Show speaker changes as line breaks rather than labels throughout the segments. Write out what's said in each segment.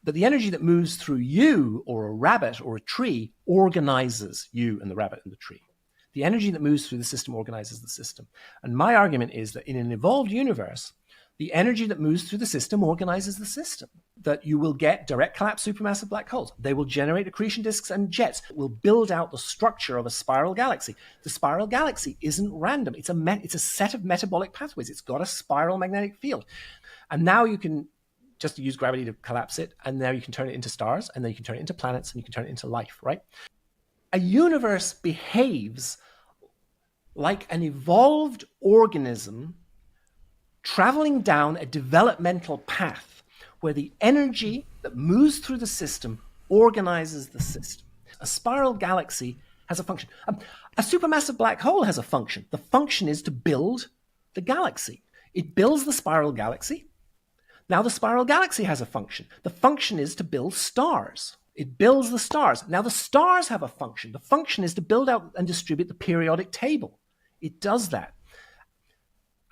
But the energy that moves through you or a rabbit or a tree organizes you and the rabbit and the tree. The energy that moves through the system organizes the system. And my argument is that in an evolved universe, the energy that moves through the system organizes the system. That you will get direct collapse supermassive black holes. They will generate accretion disks and jets. It will build out the structure of a spiral galaxy. The spiral galaxy isn't random. It's a set of metabolic pathways. It's got a spiral magnetic field. And now you can just use gravity to collapse it, and now you can turn it into stars, and then you can turn it into planets, and you can turn it into life, right? A universe behaves like an evolved organism traveling down a developmental path where the energy that moves through the system organizes the system. A spiral galaxy has a function. A supermassive black hole has a function. The function is to build the galaxy. It builds the spiral galaxy. Now the spiral galaxy has a function. The function is to build stars. It builds the stars. Now the stars have a function. The function is to build out and distribute the periodic table. It does that.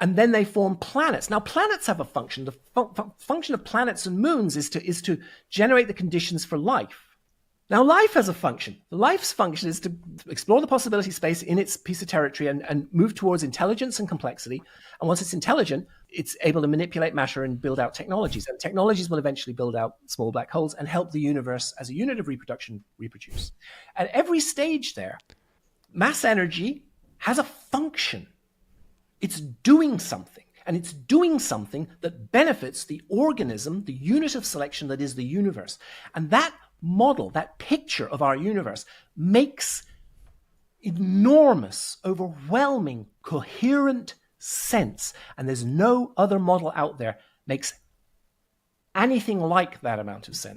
And then they form planets. Now planets have a function. The function of planets and moons is to generate the conditions for life. Now life has a function. Life's function is to explore the possibility space in its piece of territory and move towards intelligence and complexity. And once it's intelligent, it's able to manipulate matter and build out technologies. And technologies will eventually build out small black holes and help the universe as a unit of reproduction reproduce. At every stage there, mass energy has a function. It's doing something. And it's doing something that benefits the organism, the unit of selection that is the universe. And that model, that picture of our universe makes enormous, overwhelming, coherent sense. And there's no other model out there makes anything like that amount of sense.